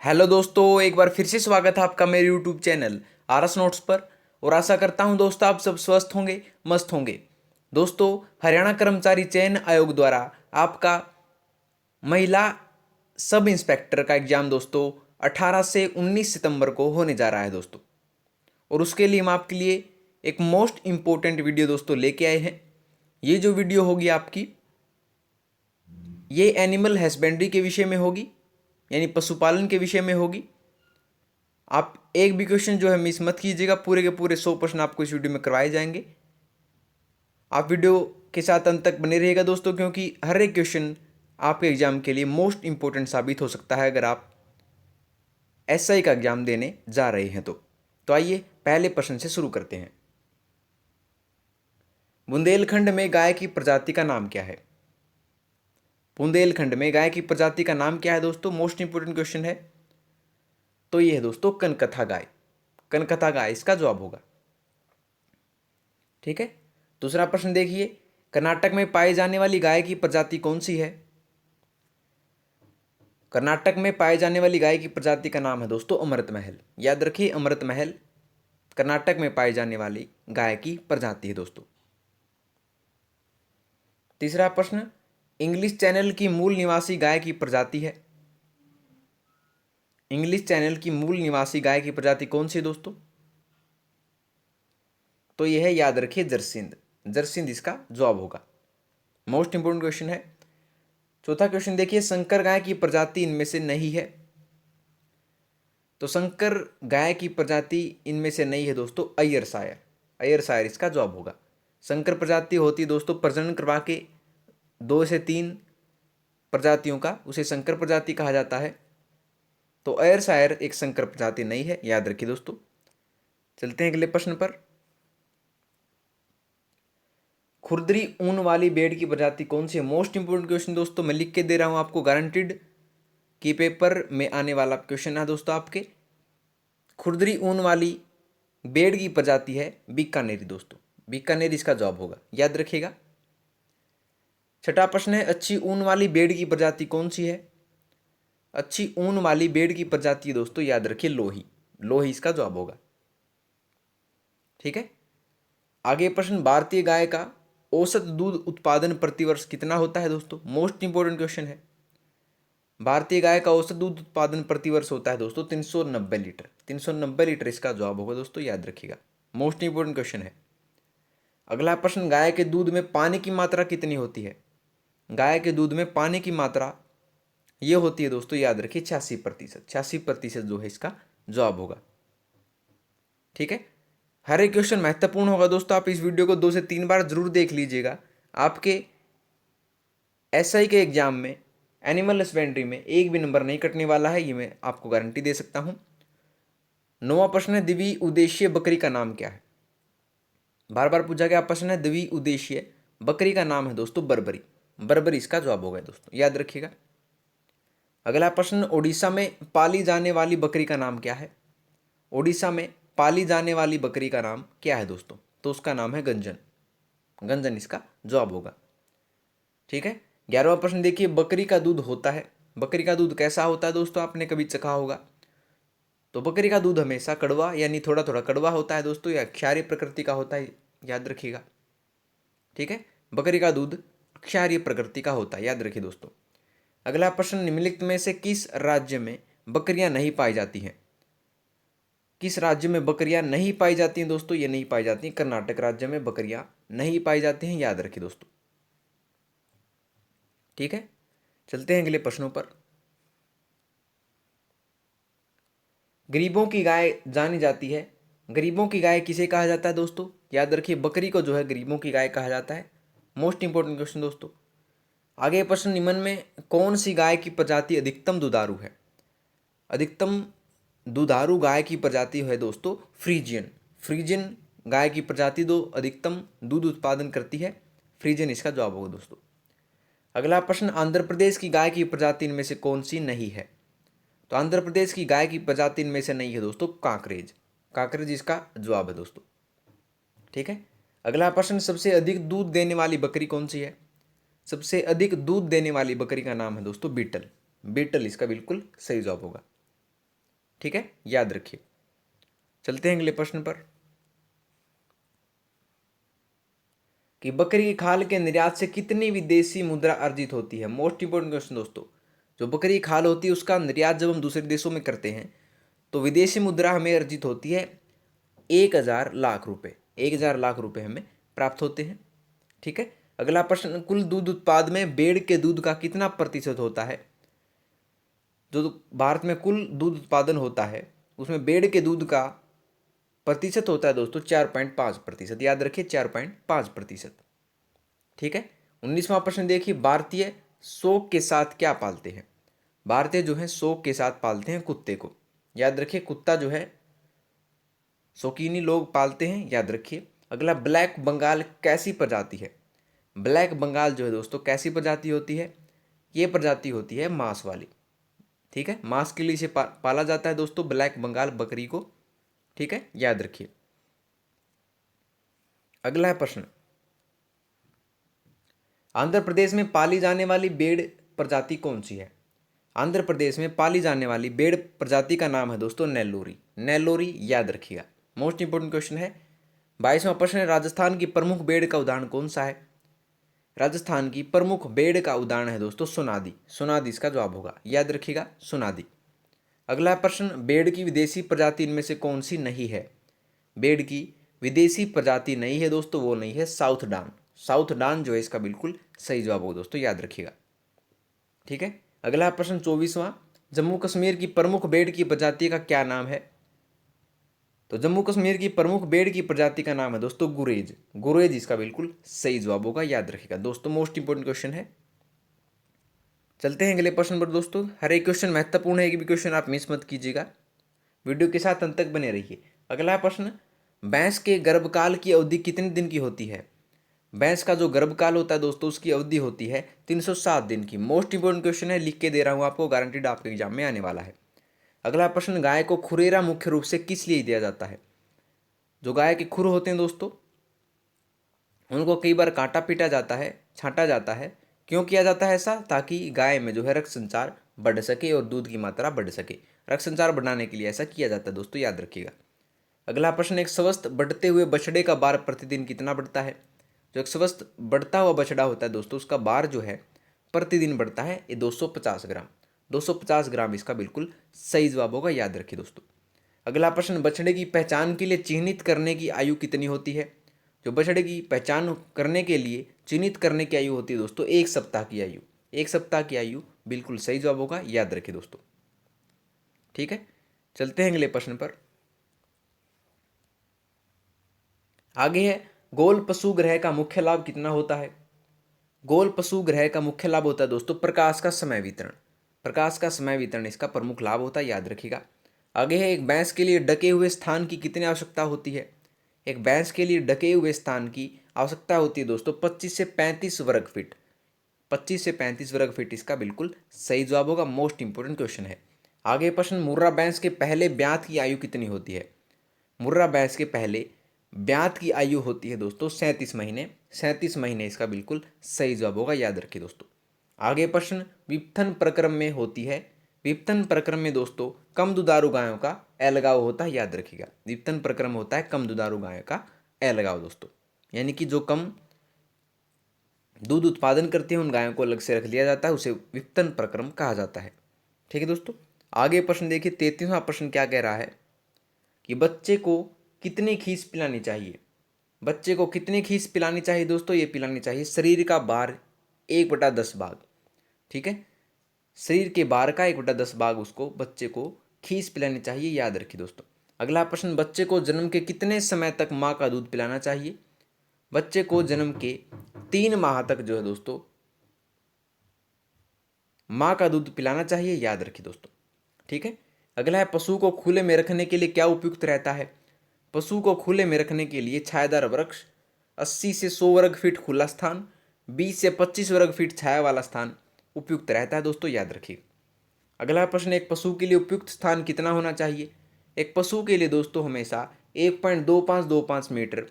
Hello दोस्तों, एक बार फिर से स्वागत है आपका मेरे यूट्यूब चैनल आरएस नोट्स पर। और आशा करता हूं दोस्तों आप सब स्वस्थ होंगे, मस्त होंगे। दोस्तों, हरियाणा कर्मचारी चयन आयोग द्वारा आपका महिला सब इंस्पेक्टर का एग्जाम दोस्तों 18 से 19 सितंबर को होने जा रहा है दोस्तों। और उसके लिए हम आपके लिए एक मोस्ट इंपॉर्टेंट वीडियो दोस्तों लेके आए हैं। ये जो वीडियो होगी आपकी, ये एनिमल हस्बेंड्री के विषय में होगी, यानी पशुपालन के विषय में होगी। आप एक भी क्वेश्चन जो है मिस मत कीजिएगा, पूरे के पूरे 100 प्रश्न आपको इस वीडियो में करवाए जाएंगे। आप वीडियो के साथ अंत तक बने रहिएगा दोस्तों, क्योंकि हर एक क्वेश्चन आपके एग्जाम के लिए मोस्ट इंपॉर्टेंट साबित हो सकता है अगर आप एसआई का एग्जाम देने जा रहे हैं तो आइए पहले प्रश्न से शुरू करते हैं। बुंदेलखंड में गाय की प्रजाति का नाम क्या है? बुंदेलखंड में गाय की प्रजाति का नाम क्या है दोस्तों? मोस्ट इंपोर्टेंट क्वेश्चन है। तो ये है दोस्तों कनकथा गाय। कनकथा गाय इसका जवाब होगा। ठीक है। दूसरा प्रश्न देखिए, कर्नाटक में पाई जाने वाली गाय की प्रजाति कौन सी है? कर्नाटक में पाई जाने वाली गाय की प्रजाति का नाम है दोस्तों अमृत महल। याद रखिए, अमृत महल कर्नाटक में पाई जाने वाली गाय की प्रजाति है दोस्तों। तीसरा प्रश्न, इंग्लिश चैनल की मूल निवासी गाय की प्रजाति है। इंग्लिश चैनल की मूल निवासी गाय की प्रजाति कौन सी है दोस्तों? तो यह है, याद रखिए, जरसिंद। जरसिंद इसका जवाब होगा। मोस्ट इंपोर्टेंट क्वेश्चन है। चौथा क्वेश्चन देखिए, संकर गाय की प्रजाति इनमें से नहीं है। तो संकर गाय की प्रजाति इनमें से नहीं है दोस्तों अय्यरशायर। अय्यरशायर इसका जवाब होगा। संकर प्रजाति होती है दोस्तों प्रजनन करवा के 2 से 3 प्रजातियों का, उसे संकर प्रजाति कहा जाता है। तो अय्यरशायर एक संकर प्रजाति नहीं है, याद रखिए दोस्तों। चलते हैं अगले प्रश्न पर। खुरदरी ऊन वाली भेड़ की प्रजाति कौन सी है? मोस्ट इंपोर्टेंट क्वेश्चन दोस्तों, मैं लिख के दे रहा हूं आपको, गारंटीड कि पेपर में आने वाला क्वेश्चन है दोस्तों आपके। खुरदरी ऊन वाली भेड़ की प्रजाति है बीकानेरी दोस्तों। बीकानेरी इसका जवाब होगा, याद रखिएगा। छठा प्रश्न है, अच्छी ऊन वाली भेड़ की प्रजाति कौन सी है? अच्छी ऊन वाली भेड़ की प्रजाति दोस्तों, याद रखिए, लोही। लोही इसका जवाब होगा। ठीक है। आगे प्रश्न, भारतीय गाय का औसत दूध उत्पादन प्रतिवर्ष कितना होता है दोस्तों? मोस्ट इंपोर्टेंट क्वेश्चन है। भारतीय गाय का औसत दूध उत्पादन प्रतिवर्ष होता है दोस्तों 390 लीटर। 390 लीटर इसका जवाब होगा दोस्तों, याद रखिएगा। मोस्ट इंपोर्टेंट क्वेश्चन है। अगला प्रश्न, गाय के दूध में पानी की मात्रा कितनी होती है? गाय के दूध में पानी की मात्रा ये होती है दोस्तों, याद रखिए, 86%। 86% जो है इसका जवाब होगा। ठीक है। हर एक क्वेश्चन महत्वपूर्ण होगा दोस्तों, आप इस वीडियो को 2 से 3 बार जरूर देख लीजिएगा। आपके एसआई के एग्जाम में एनिमल हस्बेंड्री में एक भी नंबर नहीं कटने वाला है, ये मैं आपको गारंटी दे सकता हूं। 9वां प्रश्न है, द्विवीय उद्देश्य बकरी का नाम क्या है? बार बार पूछा गया प्रश्न है, द्विवीय उद्देश्य बकरी का नाम है दोस्तों बर्बरी। बर्बरी इसका जवाब होगा दोस्तों, याद रखिएगा। अगला प्रश्न, ओडिशा में पाली जाने वाली बकरी का नाम क्या है? ओडिशा में पाली जाने वाली बकरी का नाम क्या है दोस्तों? तो उसका नाम है गंजन। गंजन इसका जवाब होगा। ठीक है। 11वां प्रश्न देखिए, बकरी का दूध होता है, बकरी का दूध कैसा होता है दोस्तों? आपने कभी चखा होगा। तो बकरी का दूध हमेशा कड़वा, यानी थोड़ा थोड़ा कड़वा होता है दोस्तों, या क्षारीय प्रकृति का होता है, याद रखिएगा। ठीक है। बकरी का दूध क्षारीय प्रकृति का होता है, याद रखिए दोस्तों। अगला प्रश्न, निम्नलिखित में से किस राज्य में बकरियां नहीं पाई जाती हैं? किस राज्य में बकरियां नहीं पाई जाती हैं दोस्तों? ये नहीं पाई जाती, कर्नाटक राज्य में बकरियां नहीं पाई जाती हैं, याद रखिए दोस्तों। ठीक है। चलते हैं अगले प्रश्नों पर। गरीबों की गाय जानी जाती है, गरीबों की गाय किसे कहा जाता है दोस्तों? याद रखिए, बकरी को जो है गरीबों की गाय कहा जाता है। मोस्ट इंपोर्टेंट क्वेश्चन दोस्तों। आगे प्रश्न, निम्न में कौन सी गाय की प्रजाति अधिकतम दुधारू है? अधिकतम दुधारू गाय की प्रजाति है दोस्तों फ्रीजियन। फ्रीजियन गाय की प्रजाति दो अधिकतम दूध उत्पादन करती है, फ्रीजियन इसका जवाब होगा दोस्तों। अगला प्रश्न, आंध्र प्रदेश की गाय की प्रजाति इनमें से कौन सी नहीं है? तो आंध्र प्रदेश की गाय की प्रजाति इनमें से नहीं है दोस्तों कांकरेज। कांकरेज इसका जवाब है दोस्तों। ठीक है। अगला प्रश्न, सबसे अधिक दूध देने वाली बकरी कौन सी है? सबसे अधिक दूध देने वाली बकरी का नाम है दोस्तों बीटल। बीटल इसका बिल्कुल सही जवाब होगा। ठीक है, याद रखिए। चलते हैं अगले प्रश्न पर कि बकरी की खाल के निर्यात से कितनी विदेशी मुद्रा अर्जित होती है। मोस्ट इंपोर्टेंट क्वेश्चन दोस्तों, जो बकरी की खाल होती है उसका निर्यात जब हम दूसरे देशों में करते हैं तो विदेशी मुद्रा हमें अर्जित होती है 1000 लाख रुपए। 1000 लाख रुपए हमें प्राप्त होते हैं। ठीक है, अगला प्रश्न, कुल दूध उत्पाद में भेड़ के दूध का कितना प्रतिशत होता है। जो भारत में कुल दूध उत्पादन होता है उसमें भेड़ के दूध का प्रतिशत होता है दोस्तों 4.5%। याद रखिए 4.5%। ठीक है, 19वां प्रश्न देखिए, भारतीय शौक के साथ क्या पालते हैं। भारतीय जो है शौक के साथ पालते हैं कुत्ते को। याद रखिए कुत्ता जो है शौकीनी लोग पालते हैं, याद रखिए। अगला, ब्लैक बंगाल कैसी प्रजाति है। ब्लैक बंगाल जो है दोस्तों कैसी प्रजाति होती है, ये प्रजाति होती है मांस वाली। ठीक है, मांस के लिए इसे पाला जाता है दोस्तों, ब्लैक बंगाल बकरी को। ठीक है, याद रखिए। अगला है प्रश्न, आंध्र प्रदेश में पाली जाने वाली भेड़ प्रजाति कौन सी है। आंध्र प्रदेश में पाली जाने वाली भेड़ प्रजाति का नाम है दोस्तों नेल्लोरी। नेल्लोरी, याद रखिएगा, मोस्ट इंपोर्टेंट क्वेश्चन है। 22वां प्रश्न है, राजस्थान की प्रमुख भेड़ का उदाहरण कौन सा है। राजस्थान की प्रमुख भेड़ का उदाहरण है दोस्तों सोनादी। सोनादी इसका जवाब होगा, याद रखिएगा सोनादी। अगला प्रश्न, भेड़ की विदेशी प्रजाति इनमें से कौन सी नहीं है। भेड़ की विदेशी प्रजाति नहीं है दोस्तों, वो नहीं है साउथ डान। साउथ डान जो है इसका बिल्कुल सही जवाब होगा दोस्तों, याद रखिएगा। ठीक है, अगला प्रश्न 24वां, जम्मू कश्मीर की प्रमुख भेड़ की प्रजाति का क्या नाम है। तो जम्मू कश्मीर की प्रमुख भेड़ की प्रजाति का नाम है दोस्तों गुरेज। गुरेज इसका बिल्कुल सही जवाब होगा, याद रखिएगा दोस्तों, मोस्ट इंपोर्टेंट क्वेश्चन है। चलते हैं अगले प्रश्न पर दोस्तों। हर एक क्वेश्चन महत्वपूर्ण है, एक भी क्वेश्चन आप मिस मत कीजिएगा, वीडियो के साथ अंत तक बने रहिए। अगला प्रश्न, भैंस के गर्भकाल की अवधि कितने दिन की होती है। भैंस का जो गर्भकाल होता है दोस्तों उसकी अवधि होती है 307 दिन की। मोस्ट इंपोर्टेंट क्वेश्चन है, लिख के दे रहा हूं आपको, गारंटीड आपके एग्जाम में आने वाला है। अगला प्रश्न, गाय को खुरेरा मुख्य रूप से किस लिए दिया जाता है। जो गाय के खुर होते हैं दोस्तों उनको कई बार काटा पीटा जाता है, छांटा जाता है। क्यों किया जाता है ऐसा, ताकि गाय में जो है रक्त संचार बढ़ सके और दूध की मात्रा बढ़ सके। रक्त संचार बढ़ाने के लिए ऐसा किया जाता है दोस्तों, याद रखिएगा। अगला प्रश्न, एक स्वस्थ बढ़ते हुए बछड़े का भार प्रतिदिन कितना बढ़ता है। जो एक स्वस्थ बढ़ता हुआ बछड़ा होता है दोस्तों उसका भार जो है प्रतिदिन बढ़ता है ये 250 ग्राम। 250 ग्राम इसका बिल्कुल सही जवाब होगा, याद रखिए दोस्तों। अगला प्रश्न, बछड़े की पहचान के लिए चिन्हित करने की आयु कितनी होती है। जो बछड़े की पहचान करने के लिए चिन्हित करने की आयु होती है दोस्तों 1 सप्ताह की आयु। 1 सप्ताह की आयु बिल्कुल सही जवाब होगा, याद रखिए दोस्तों। ठीक है, चलते हैं अगले प्रश्न पर। आगे है, गोल पशु ग्रह का मुख्य लाभ कितना होता है। गोल पशु ग्रह का मुख्य लाभ होता है दोस्तों प्रकाश का समय वितरण। प्रकाश का समय वितरण इसका प्रमुख लाभ होता है, याद रखिएगा। आगे है, एक भैंस के लिए ढके हुए स्थान की कितनी आवश्यकता होती है। एक भैंस के लिए ढके हुए स्थान की आवश्यकता होती है दोस्तों 25 से 35 वर्ग फीट। 25 से 35 वर्ग फीट इसका बिल्कुल सही जवाब होगा, मोस्ट इंपोर्टेंट क्वेश्चन है। आगे प्रश्न, मुर्रा भैंस के पहले ब्यात की आयु कितनी होती है। मुर्रा भैंस के पहले ब्यात की आयु होती है दोस्तों 37 महीने। 37 महीने इसका बिल्कुल सही जवाब होगा, याद रखिए दोस्तों। आगे प्रश्न, विपथन प्रक्रम में होती है। विपथन प्रक्रम में दोस्तों कम दुधारू गायों का अलगाव होता है, याद रखिएगा। विपथन प्रक्रम होता है कम दुधारू गायों का अलगाव दोस्तों, यानी कि जो कम दूध उत्पादन करती हैं उन गायों को अलग से रख लिया जाता है, उसे विपथन प्रक्रम कहा जाता है। ठीक है दोस्तों, आगे प्रश्न देखिए 33वां प्रश्न क्या कह रहा है कि बच्चे को कितनी खीस पिलानी चाहिए। बच्चे को कितनी खीस पिलानी चाहिए दोस्तों, ये पिलानी चाहिए शरीर का भार 1/10 भाग। ठीक है, शरीर के भार का 1/10 भाग उसको बच्चे को खीस पिलानी चाहिए, याद रखिए दोस्तों। अगला प्रश्न, बच्चे को जन्म के कितने समय तक माँ का दूध पिलाना चाहिए। बच्चे को जन्म के 3 माह तक जो है दोस्तों माँ का दूध पिलाना चाहिए, याद रखिए दोस्तों। ठीक है, अगला है, पशु को खुले में रखने के लिए क्या उपयुक्त रहता है। पशु को खुले में रखने के लिए छायादार वृक्ष, 80 से 100 वर्ग फीट खुला स्थान, 20 से 25 वर्ग फीट छाया वाला स्थान उपयुक्त रहता है दोस्तों, याद रखिए। अगला प्रश्न, एक पशु के लिए उपयुक्त स्थान कितना होना चाहिए। एक पशु के लिए दोस्तों हमेशा 1.2525 मीटर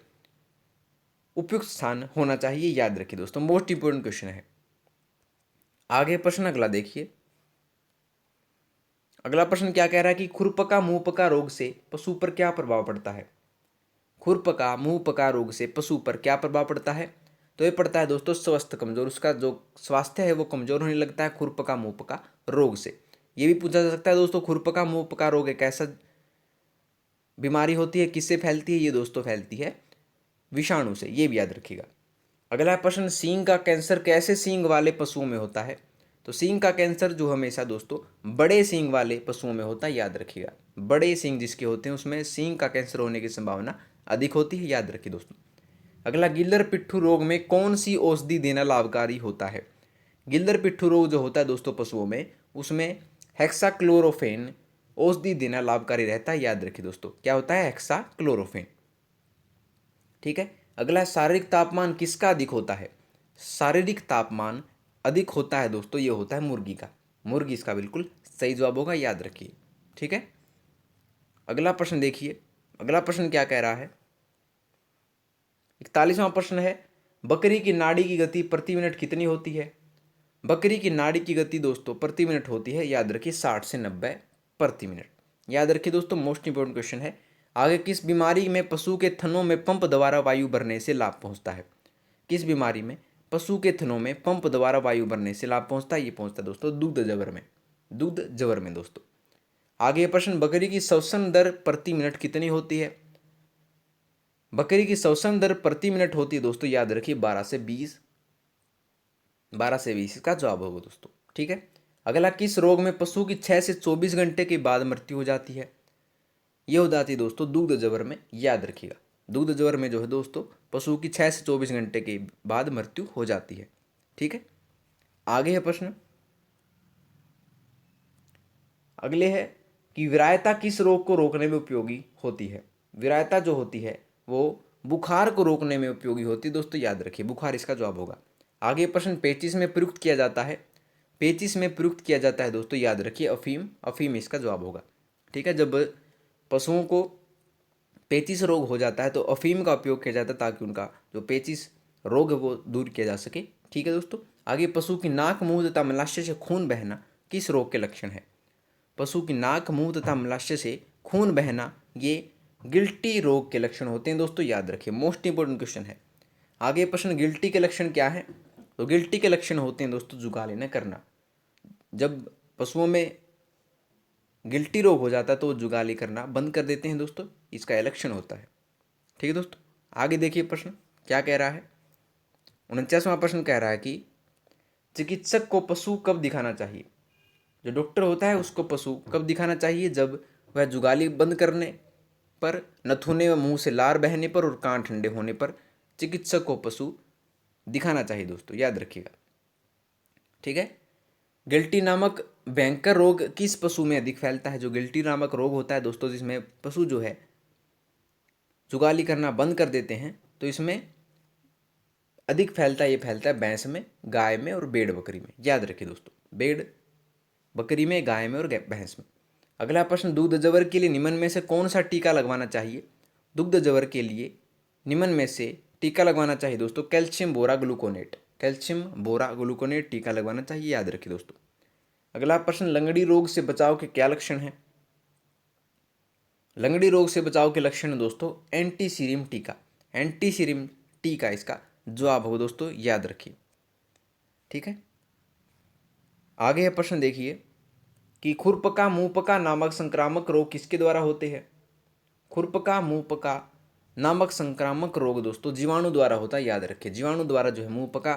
उपयुक्त स्थान होना चाहिए, याद रखिए दोस्तों, मोस्ट इंपोर्टेंट क्वेश्चन है। आगे प्रश्न अगला देखिए, अगला प्रश्न क्या कह रहा है कि खुरपका मुंहपका रोग से पशु पर क्या प्रभाव पड़ता है। खुरपका मुंहपका रोग से पशु पर क्या प्रभाव पड़ता है। तो ये पड़ता है दोस्तों स्वस्थ कमजोर, उसका जो स्वास्थ्य है वो कमजोर होने लगता है खुरपका मुंहपका रोग से। ये भी पूछा जा सकता है दोस्तों, खुरपका मुंहपका रोग एक ऐसा बीमारी होती है, किससे फैलती है। ये दोस्तों फैलती है विषाणु से, ये भी याद रखिएगा। अगला प्रश्न, सींग का कैंसर कैसे सींग वाले पशुओं में होता है। तो सींग का कैंसर जो हमेशा दोस्तों बड़े सींग वाले पशुओं में होता है, याद रखिएगा। बड़े सींग जिसके होते हैं उसमें सींग का कैंसर होने की संभावना अधिक होती है, याद रखिए दोस्तों। अगला, गिल्लर पिट्ठू रोग में कौन सी औषधि देना लाभकारी होता है। गिल्लर पिट्ठू रोग जो होता है दोस्तों पशुओं में, उसमें हेक्साक्लोरोफेन औषधि देना लाभकारी रहता है, याद रखिए दोस्तों। क्या होता है, हेक्साक्लोरोफेन। ठीक है। अगला, शारीरिक तापमान किसका अधिक होता है। शारीरिक तापमान अधिक होता है दोस्तों, ये होता है मुर्गी का। मुर्गी इसका बिल्कुल सही जवाब होगा, याद रखिए। ठीक है। अगला प्रश्न देखिए, अगला प्रश्न क्या कह रहा है। 41वां प्रश्न है, बकरी की नाड़ी की गति प्रति मिनट कितनी होती है। बकरी की नाड़ी की गति दोस्तों प्रति मिनट होती है, याद रखिए 60 से 90 प्रति मिनट। याद रखिए दोस्तों, मोस्ट इंपोर्टेंट क्वेश्चन है। आगे, किस बीमारी में पशु के थनों में पंप द्वारा वायु भरने से लाभ पहुंचता है। किस बीमारी में पशु के थनों में पंप द्वारा वायु भरने से लाभ पहुंचता है। ये पहुंचता है दोस्तों दूध जबर में, दूध जबर में दोस्तों। आगे प्रश्न, बकरी की श्वसन दर प्रति मिनट कितनी होती है। बकरी की श्वसन दर प्रति मिनट होती है दोस्तों, याद रखिए 12 से 20, 12 से 20 इसका जवाब होगा दोस्तों। ठीक है। अगला, किस रोग में पशु की 6 से 24 घंटे के बाद मृत्यु हो जाती है। ये हो जाती है दोस्तों दूध जबर में, याद रखिएगा। दूध जबर में जो है दोस्तों पशु की 6 से 24 घंटे के बाद मृत्यु हो जाती है। ठीक है। आगे है प्रश्न, अगले है कि विरायता किस रोग को रोकने में उपयोगी होती है। विरायता जो होती है वो बुखार को रोकने में उपयोगी होती है दोस्तों, याद रखिए बुखार इसका जवाब होगा। आगे प्रश्न, पेचिश में प्रयुक्त किया जाता है। पेचिश में प्रयुक्त किया जाता है दोस्तों, याद रखिए अफीम, अफीम इसका जवाब होगा। ठीक है। जब पशुओं को पेचिश रोग हो जाता है तो अफीम का उपयोग किया जाता है ताकि उनका जो पेचिश रोग है वो दूर किया जा सके। ठीक है दोस्तों। आगे, पशु की नाक मुंह तथा मलाशय से खून बहना किस रोग के लक्षण है। पशु की नाक मुंह तथा मलाशय से खून बहना ये गिल्टी रोग के लक्षण होते हैं दोस्तों, याद रखिए। मोस्ट इंपोर्टेंट क्वेश्चन है। आगे प्रश्न, गिल्टी के लक्षण क्या है। तो गिल्टी के लक्षण होते हैं दोस्तों जुगाली न करना। जब पशुओं में गिल्टी रोग हो जाता है तो जुगाली करना बंद कर देते हैं दोस्तों, इसका लक्षण होता है। ठीक है दोस्तों। आगे देखिए प्रश्न क्या कह रहा है। 49वां प्रश्न कह रहा है कि चिकित्सक को पशु कब दिखाना चाहिए। जो डॉक्टर होता है उसको पशु कब दिखाना चाहिए, जब वह जुगाली बंद करने पर, नथुने व मुंह से लार बहने पर और कान ठंडे होने पर चिकित्सक को पशु दिखाना चाहिए दोस्तों, याद रखिएगा। ठीक है। गिल्टी नामक भयंकर रोग किस पशु में अधिक फैलता है। जो गिल्टी नामक रोग होता है दोस्तों जिसमें पशु जो है जुगाली करना बंद कर देते हैं, तो इसमें अधिक फैलता है। ये फैलता है भैंस में, गाय में और भेड़ बकरी में, याद रखिए दोस्तों। भेड़ बकरी में, गाय में और भैंस में। अगला प्रश्न, दुग्ध जबर के लिए निम्न में से कौन सा टीका लगवाना चाहिए। दुग्ध जबर के लिए निम्न में से टीका लगवाना चाहिए दोस्तों कैल्शियम बोरा ग्लूकोनेट, कैल्शियम बोरा ग्लूकोनेट टीका लगवाना चाहिए, याद रखिए दोस्तों। अगला प्रश्न, लंगड़ी रोग से बचाव के क्या लक्षण हैं। लंगड़ी रोग से बचाव के लक्षण दोस्तों एंटीसीरियम टीका, एंटीसीरियम टीका इसका जवाब हो दोस्तों, याद रखिए। ठीक है। आगे है प्रश्न देखिए कि खुरपका मुंहपका नामक संक्रामक रोग किसके द्वारा होते हैं। खुरपका मुंहपका नामक संक्रामक रोग दोस्तों जीवाणु द्वारा होता है, याद रखिए। जीवाणु द्वारा जो है मुंहपका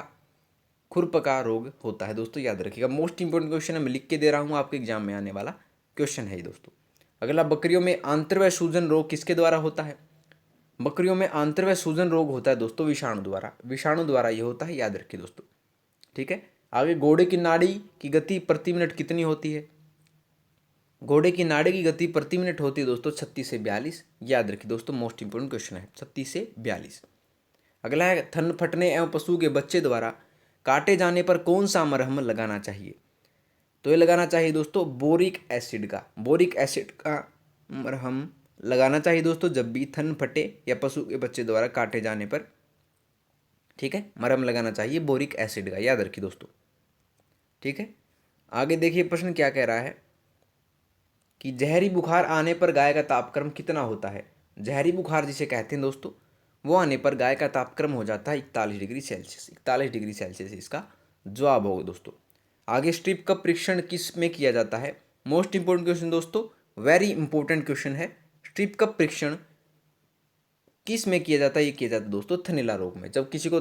खुरपका रोग होता है दोस्तों, याद रखिएगा। मोस्ट इंपोर्टेंट क्वेश्चन है, मैं लिख के दे रहा हूँ, आपके एग्जाम में आने वाला क्वेश्चन है ये दोस्तों। अगला, बकरियों में आंतरवय सूजन रोग किसके द्वारा होता है। बकरियों में आंतरवय सूजन रोग होता है दोस्तों विषाणु द्वारा, विषाणु द्वारा ये होता है, याद रखिए दोस्तों। ठीक है। आगे, घोड़े की नाड़ी की गति प्रति मिनट कितनी होती है। घोड़े की नाड़ी की गति प्रति मिनट होती है दोस्तों 36 से 42, याद रखिए दोस्तों। मोस्ट इंपोर्टेंट क्वेश्चन है 36 से 42। अगला है, थन फटने एवं पशु के बच्चे द्वारा काटे जाने पर कौन सा मरहम लगाना चाहिए। तो ये लगाना चाहिए दोस्तों बोरिक एसिड का, बोरिक एसिड का मरहम लगाना चाहिए दोस्तों जब भी थन फटे या पशु के बच्चे द्वारा काटे जाने पर। ठीक है, मरहम लगाना चाहिए बोरिक एसिड का, याद रखिए दोस्तों। ठीक है। आगे देखिए प्रश्न क्या कह रहा है। कि जहरी बुखार आने पर गाय का तापक्रम कितना होता है। जहरी बुखार जिसे कहते हैं दोस्तों, वो आने पर गाय का तापक्रम हो जाता है 41 डिग्री सेल्सियस। 41 डिग्री सेल्सियस इसका जवाब होगा दोस्तों। आगे स्ट्रिप का परीक्षण किस में किया जाता है। मोस्ट इंपोर्टेंट क्वेश्चन दोस्तों, वेरी इंपोर्टेंट क्वेश्चन है। स्ट्रिप का परीक्षण किस में किया जाता है, ये किया जाता है दोस्तों थनैला रोग में। जब किसी को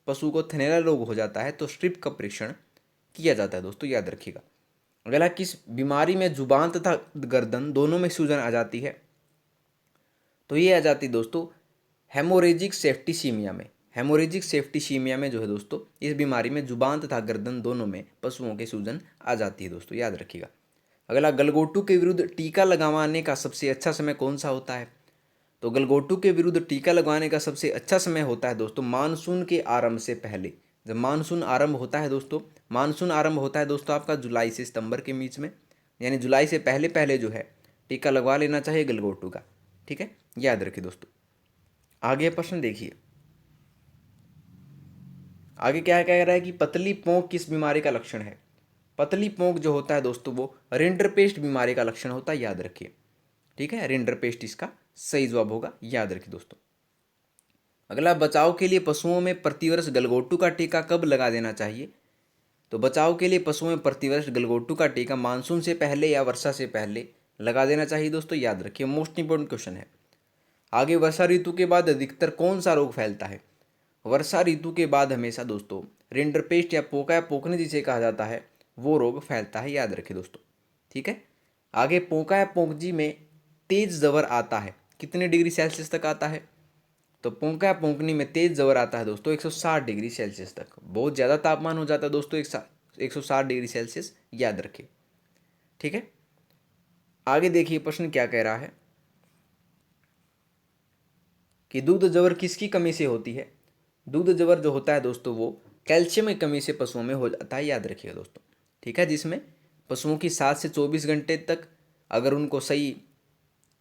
पशु को थनैला रोग हो जाता है तो स्ट्रिप का परीक्षण किया जाता है दोस्तों, याद रखिएगा। अगला, किस बीमारी में जुबान तथा गर्दन दोनों में सूजन आ जाती है, तो ये आ जाती है दोस्तों हेमोरेजिक सेप्टिसीमिया में। हेमोरेजिक सेप्टिसीमिया में जो है दोस्तों, इस बीमारी में जुबान तथा गर्दन दोनों में पशुओं के सूजन आ जाती है दोस्तों, याद रखिएगा। अगला, गलघोटू के विरुद्ध टीका लगवाने का सबसे अच्छा समय कौन सा होता है, तो गलघोटू के विरुद्ध टीका लगवाने का सबसे अच्छा समय होता है दोस्तों मानसून के आरंभ से पहले। जब मानसून आरंभ होता है दोस्तों, मानसून आरंभ होता है दोस्तों आपका जुलाई से सितंबर के बीच में, यानी जुलाई से पहले पहले जो है टीका लगवा लेना चाहिए गलघोटू का। ठीक है, याद रखिए दोस्तों। आगे प्रश्न देखिए, आगे क्या कह रहा है कि पतली पोंक किस बीमारी का लक्षण है। पतली पोंक जो होता है दोस्तों वो रिंडरपेस्ट बीमारी का लक्षण होता है, याद रखिए। ठीक है, रिंडरपेस्ट इसका सही जवाब होगा, याद रखिए दोस्तों। अगला, बचाव के लिए पशुओं में प्रतिवर्ष गलघोटू का टीका कब लगा देना चाहिए, तो बचाव के लिए पशुओं में प्रतिवर्ष गलघोटू का टीका मानसून से पहले या वर्षा से पहले लगा देना चाहिए दोस्तों, याद रखिए। मोस्ट इंपोर्टेंट क्वेश्चन है। आगे, वर्षा ऋतु के बाद अधिकतर कौन सा रोग फैलता है। वर्षा ऋतु के बाद हमेशा दोस्तों रिंडरपेस्ट या पोका या पोकनी जिसे कहा जाता है वो रोग फैलता है, याद रखिए दोस्तों। ठीक है, आगे, पोका या पोकजी में तेज जबर आता है, कितने डिग्री सेल्सियस तक आता है, तो पोंका या पोंकनी में तेज जबर आता है दोस्तों 160 डिग्री सेल्सियस तक। बहुत ज़्यादा तापमान हो जाता है दोस्तों 160 डिग्री सेल्सियस, याद रखिए। ठीक है, आगे देखिए प्रश्न क्या कह रहा है कि दूध जबर किसकी कमी से होती है। दूध जबर जो होता है दोस्तों वो कैल्शियम की कमी से पशुओं में हो जाता है, याद रखिएगा दोस्तों। ठीक है, जिसमें पशुओं की 7 से 24 घंटे तक अगर उनको सही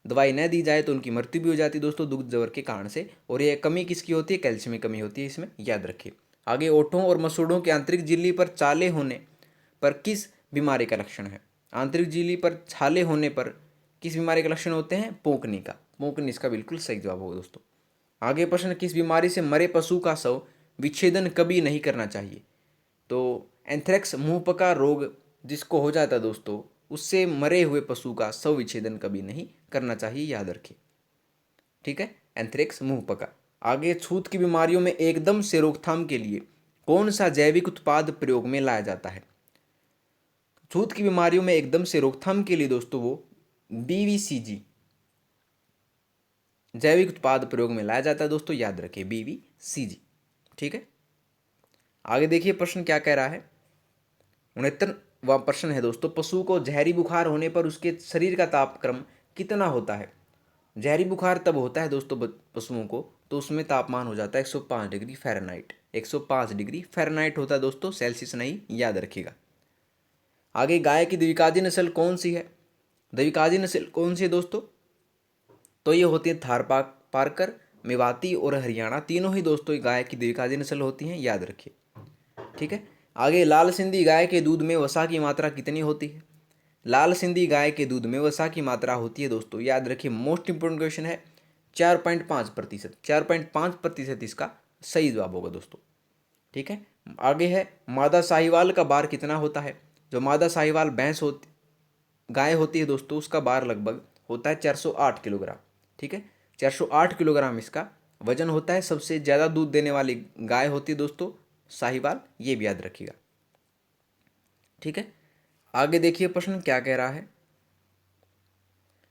दवाई न दी जाए तो उनकी मृत्यु भी हो जाती है दोस्तों दूध जबर के कारण से। और ये कमी किसकी होती है, कैल्शियम की कमी होती है इसमें, याद रखिए। आगे, ओठों और मसूड़ों के आंतरिक झिल्ली पर छाले होने पर किस बीमारी का लक्षण है। आंतरिक झिल्ली पर छाले होने पर किस बीमारी के लक्षण होते हैं, पोकनी का। पोकनी इसका बिल्कुल सही जवाब होगा दोस्तों। आगे प्रश्न, किस बीमारी से मरे पशु का शव विच्छेदन कभी नहीं करना चाहिए, तो एंथ्रेक्स मुंहपका रोग जिसको हो जाता है दोस्तों उससे मरे हुए पशु का शव विच्छेदन कभी नहीं करना चाहिए, याद रखिए। ठीक है, एंथ्रेक्स मुंहपका। आगे, छूत की बीमारियों में एकदम से रोकथाम के लिए कौन सा जैविक उत्पाद प्रयोग में लाया जाता है। छूत की बीमारियों में एकदम से रोकथाम के लिए दोस्तों वो BVCG जैविक उत्पाद प्रयोग में लाया जाता है दोस्तों, याद रखिए BVCG। ठीक है, आगे देखिए प्रश्न क्या कह रहा है। 69वां प्रश्न है दोस्तों, पशु को जहरी बुखार होने पर उसके शरीर का तापक्रम कितना होता है। जहरी बुखार तब होता है दोस्तों पशुओं को तो उसमें तापमान हो जाता है 105 डिग्री फ़ारेनहाइट। 105 डिग्री फ़ारेनहाइट होता है दोस्तों, सेल्सियस नहीं, याद रखिएगा। आगे, गाय की द्विकाजी नस्ल कौन सी है। द्विकाजी नस्ल कौन सी है दोस्तों, तो ये होती है थारपारकर, मेवाती और हरियाणा, तीनों ही दोस्तों गाय की द्विकाजी नस्ल होती हैं, याद रखिए। ठीक है, आगे, लाल सिंधी गाय के दूध में वसा की मात्रा कितनी होती है। लाल सिंधी गाय के दूध में वसा की मात्रा होती है दोस्तों, याद रखिए। मोस्ट इंपोर्टेंट क्वेश्चन है, 4.5%। 4.5% इसका सही जवाब होगा दोस्तों। ठीक है, आगे है, मादा साहिवाल का बार कितना होता है। जो मादा साहिवाल भैंस होती गाय होती है दोस्तों उसका बार लगभग होता है 408 किलोग्राम। ठीक है, 408 किलोग्राम इसका वजन होता है। सबसे ज़्यादा दूध देने वाली गाय होती है दोस्तों साहिवाल, ये भी याद रखिएगा। ठीक है, आगे देखिए प्रश्न क्या कह रहा है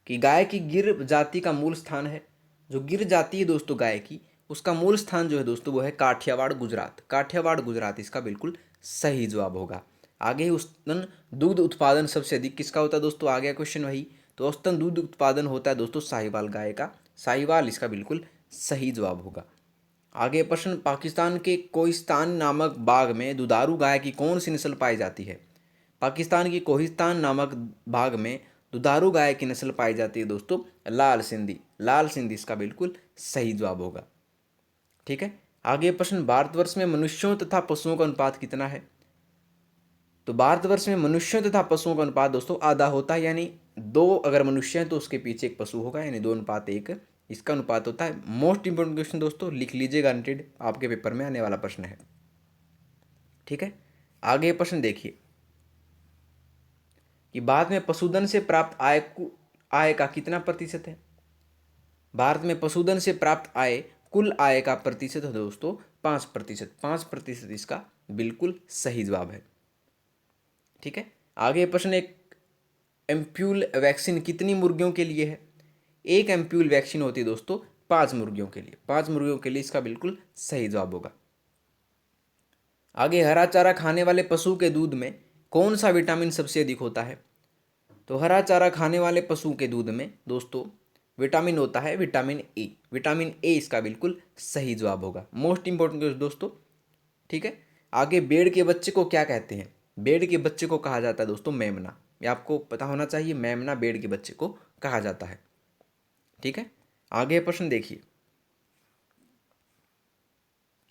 कि गाय की गिर जाति का मूल स्थान है। जो गिर जाति है दोस्तों गाय की, उसका मूल स्थान जो है दोस्तों वो है काठियावाड़ गुजरात। काठियावाड़ गुजरात इसका बिल्कुल सही जवाब होगा। आगे, औसतन दूध उत्पादन सबसे अधिक किसका होता है दोस्तों, आ गया क्वेश्चन वही। तो औसतन दूध उत्पादन होता है दोस्तों साहिवाल गाय का। साहिवाल इसका बिल्कुल सही जवाब होगा। आगे प्रश्न, पाकिस्तान के कोहिस्तान नामक बाग में दुधारू गाय की कौन सी नस्ल पाई जाती है। पाकिस्तान की कोहिस्तान नामक बाग में दुधारू गाय की नस्ल पाई जाती है दोस्तों लाल सिंधी। लाल सिंधी इसका बिल्कुल सही जवाब होगा। ठीक है, आगे प्रश्न, भारतवर्ष में मनुष्यों तथा पशुओं का अनुपात कितना है। तो भारतवर्ष में मनुष्यों तथा पशुओं का अनुपात दोस्तों आधा होता है, यानी 2 अगर मनुष्य हैं तो उसके पीछे एक पशु होगा, यानी 2:1 इसका अनुपात होता है। मोस्ट इंपोर्टेंट क्वेश्चन दोस्तों, लिख लीजिए, गारंटेड आपके पेपर में आने वाला प्रश्न है। ठीक है, आगे प्रश्न देखिए कि भारत में पशुधन से प्राप्त आय का कितना प्रतिशत है। भारत में पशुधन से प्राप्त आय कुल आय का प्रतिशत है दोस्तों 5%। 5% इसका बिल्कुल सही जवाब है। ठीक है, आगे प्रश्न, एक एम्प्यूल वैक्सीन कितनी मुर्गियों के लिए है। एक एम्प्यूल वैक्सीन होती है दोस्तों 5 मुर्गियों के लिए। 5 मुर्गियों के लिए इसका बिल्कुल सही जवाब होगा। आगे, हरा चारा खाने वाले पशु के दूध में कौन सा विटामिन सबसे अधिक होता है। तो हरा चारा खाने वाले पशु के दूध में दोस्तों विटामिन होता है विटामिन ए। विटामिन ए इसका बिल्कुल सही जवाब होगा। मोस्ट इंपॉर्टेंट क्वेश्चन दोस्तों। ठीक है, आगे, भेड़ के बच्चे को क्या कहते हैं। भेड़ के बच्चे को कहा जाता है दोस्तों मेमना। ये आपको पता होना चाहिए, मेमना भेड़ के बच्चे को कहा जाता है। ठीक है, आगे प्रश्न देखिए।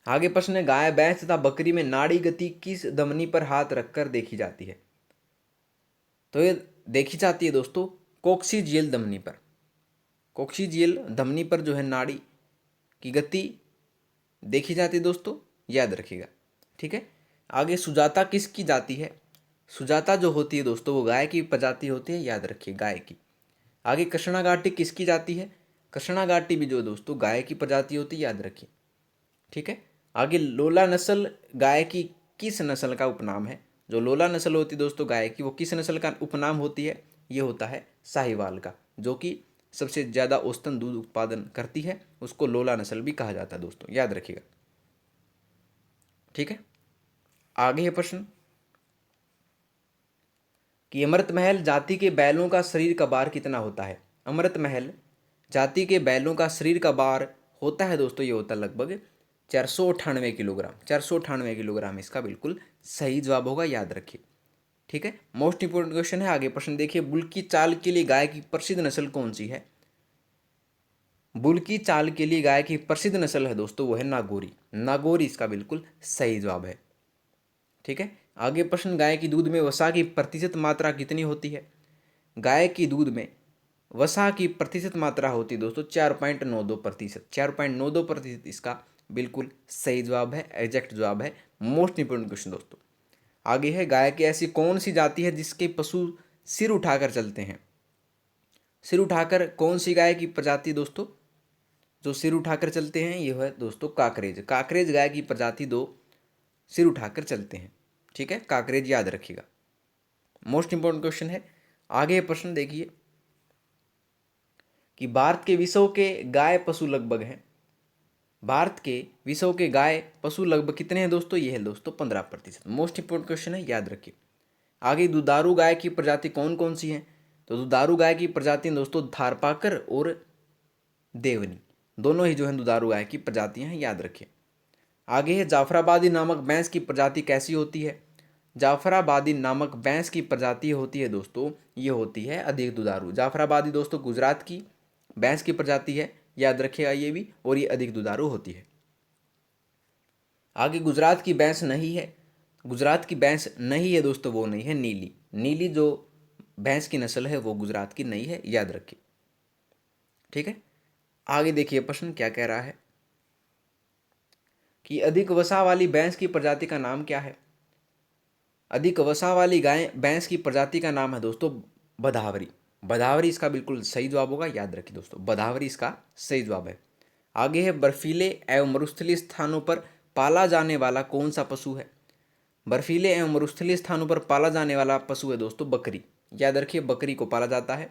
आगे प्रश्न है, गाय, भैंस तथा बकरी में नाड़ी गति किस धमनी पर हाथ रखकर देखी जाती है। तो ये देखी जाती है दोस्तों कोक्सीजियल धमनी पर। कोक्सीजियल धमनी पर जो है नाड़ी की गति देखी जाती है दोस्तों, याद रखिएगा। ठीक है, आगे, सुजाता किसकी जाति है। सुजाता जो होती है दोस्तों वो गाय की प्रजाति होती है, याद रखिए, गाय की। आगे, कृष्णा घाटी किसकी जाति है। कृष्णा घाटी भी जो दोस्तों गाय की प्रजाति होती है, याद रखिए। ठीक है, आगे, लोला नस्ल गाय की किस नस्ल का उपनाम है। जो लोला नस्ल होती है दोस्तों गाय की, वो किस नस्ल का उपनाम होती है। ये होता है साहिवाल का, जो कि सबसे ज़्यादा औसतन दूध उत्पादन करती है, उसको लोला नस्ल भी कहा जाता है दोस्तों, याद रखिएगा। ठीक है, आगे है प्रश्न कि अमृत महल जाति के बैलों का शरीर का भार कितना होता है। अमृत महल जाति के बैलों का शरीर का भार होता है दोस्तों, ये होता है लगभग 498 किलोग्राम। 498 किलोग्राम इसका बिल्कुल सही जवाब होगा, याद रखिए। ठीक है, मोस्ट इंपोर्टेंट क्वेश्चन है। आगे प्रश्न देखिए, बुल की चाल के लिए गाय की प्रसिद्ध नस्ल कौन सी है। बुल की चाल के लिए गाय की प्रसिद्ध नस्ल है दोस्तों, वो है नागौरी। नागौरी इसका बिल्कुल सही जवाब है। ठीक है, आगे प्रश्न, गाय की दूध में वसा की प्रतिशत मात्रा कितनी होती है। गाय की दूध में वसा की प्रतिशत मात्रा होती है दोस्तों 4.92%। 4.92% इसका बिल्कुल सही जवाब है, एग्जैक्ट जवाब है। मोस्ट इंपोर्टेंट क्वेश्चन दोस्तों। आगे है, गाय की ऐसी कौन सी जाति है जिसके पशु सिर उठाकर चलते हैं। सिर उठाकर कौन सी गाय की प्रजाति दोस्तों जो सिर उठाकर चलते हैं, ये है दोस्तों काकरेज। काकरेज गाय की प्रजाति 2 सिर उठाकर चलते हैं। ठीक है, काकरेज याद रखिएगा। मोस्ट इंपोर्टेंट क्वेश्चन है। आगे प्रश्न देखिए कि भारत के विश्व के गाय पशु लगभग हैं। भारत के विश्व के गाय पशु लगभग कितने हैं दोस्तों, ये है दोस्तों 15%। मोस्ट इंपोर्टेंट क्वेश्चन है, याद रखिए। आगे, दुधारू गाय की प्रजाति कौन कौन सी हैं। तो दुधारू गाय की प्रजाति दोस्तों थारपाकर और देवनी, दोनों ही जो है दुधारू गाय की प्रजातियां हैं, याद रखिए। आगे है, जाफराबादी नामक भैंस की प्रजाति कैसी होती है। जाफराबादी नामक भैंस की प्रजाति होती है दोस्तों, ये होती है अधिक दुधारू। जाफराबादी दोस्तों गुजरात की भैंस की प्रजाति है, याद रखिएगा ये भी, और ये अधिक दुधारू होती है। आगे, गुजरात की भैंस नहीं है। गुजरात की भैंस नहीं है दोस्तों, वो नहीं है नीली। नीली जो भैंस की नस्ल है वो गुजरात की नहीं है, याद रखिए। ठीक है, आगे देखिए प्रश्न क्या कह रहा है कि अधिक वसा वाली भैंस की प्रजाति का नाम क्या है। अधिक वसा वाली गाय भैंस की प्रजाति का नाम है दोस्तों बदावरी। बदावरी इसका बिल्कुल सही जवाब होगा, याद रखिए दोस्तों, बदावरी इसका सही जवाब है। आगे है, बर्फीले एवं मरुस्थलीय स्थानों पर पाला जाने वाला कौन सा पशु है। बर्फीले एवं मरुस्थलीय स्थानों पर पाला जाने वाला पशु है दोस्तों बकरी, याद रखिए, बकरी को पाला जाता है।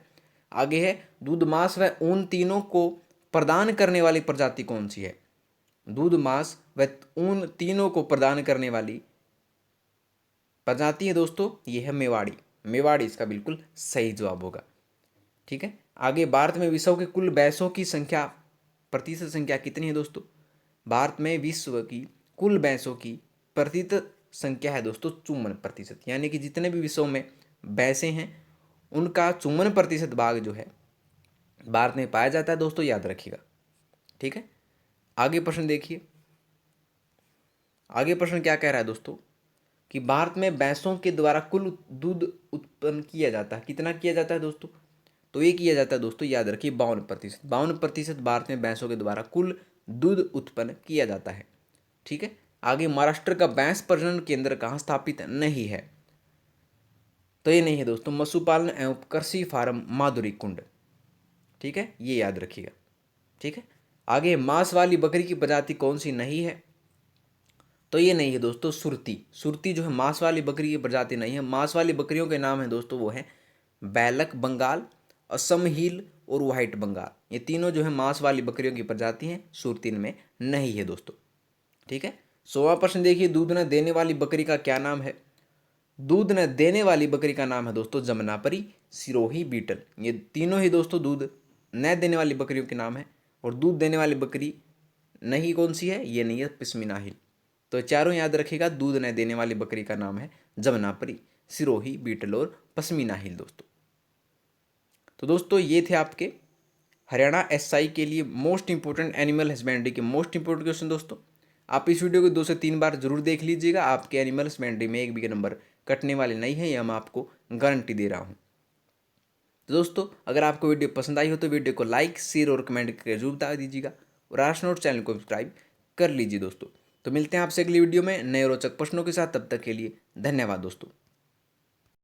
आगे है, दूध, मांस व ऊन तीनों को प्रदान करने वाली प्रजाति कौन सी है। दूध, मांस व ऊन तीनों को प्रदान करने वाली प्रजाति है दोस्तों, ये है मेवाड़ी। मेवाड़ी इसका बिल्कुल सही जवाब होगा। ठीक है, आगे, भारत में विश्व के कुल भैंसों की संख्या, प्रतिशत संख्या कितनी है दोस्तों। भारत में विश्व की कुल भैंसों की प्रतिशत संख्या है दोस्तों 54%। यानी कि जितने भी विश्व में भैंसें हैं उनका 54% भाग जो है भारत में पाया जाता है दोस्तों, याद रखिएगा। ठीक है, आगे प्रश्न देखिए। आगे प्रश्न क्या कह रहा है दोस्तों कि भारत में भैंसों के द्वारा कुल दूध उत्पन्न किया जाता है, कितना किया जाता है दोस्तों। तो ये किया जाता है दोस्तों, याद रखिए 52%। 52% भारत में भैंसों के द्वारा कुल दूध उत्पन्न किया जाता है। ठीक है। आगे, महाराष्ट्र का भैंस प्रजनन केंद्र कहाँ स्थापित नहीं है? तो ये नहीं है दोस्तों, मत्स्यपालन एवं कृषि फार्म माधुरी कुंड। ठीक है, ये याद रखिएगा। ठीक है। आगे, मांस वाली बकरी की प्रजाति कौन सी नहीं है? तो ये नहीं है दोस्तों, सुरती। सुरती जो है मांस वाली बकरी की प्रजाति नहीं है। मांस वाली बकरियों के नाम है दोस्तों, वो है बैलक बंगाल, असम हील और व्हाइट बंगाल। ये तीनों जो है मांस वाली बकरियों की प्रजाति हैं, सुरती में नहीं है दोस्तों। ठीक है। 16वां प्रश्न देखिए, दूध न देने वाली बकरी का क्या नाम है? दूध न देने वाली बकरी का नाम है दोस्तों जमुनापरी, सिरोही, बीटल। ये तीनों ही दोस्तों दूध न देने वाली बकरियों के नाम है। और दूध देने वाली बकरी नहीं कौन सी है? ये नहीं है, पश्मीना हिल। तो चारों याद रखिएगा, दूध न देने वाली बकरी का नाम है जमुनापरी, सिरोही, बीटल और पश्मीना हिल दोस्तों। तो दोस्तों ये थे आपके हरियाणा एसआई के लिए मोस्ट इंपोर्टेंट एनिमल हस्बेंड्री के मोस्ट इंपोर्टेंट क्वेश्चन दोस्तों। आप इस वीडियो को 2 से 3 बार जरूर देख लीजिएगा। आपके एनिमल हस्बेंड्री में एक भी नंबर कटने वाले नहीं है, यह मैं आपको गारंटी दे रहा हूँ। तो दोस्तों अगर आपको वीडियो पसंद आई हो तो वीडियो को लाइक, शेयर और कमेंट करके जरूर बता दीजिएगा। और आर्ट्स नोट चैनल को सब्सक्राइब कर लीजिए दोस्तों। तो मिलते हैं आपसे अगली वीडियो में नए रोचक प्रश्नों के साथ। तब तक के लिए धन्यवाद दोस्तों।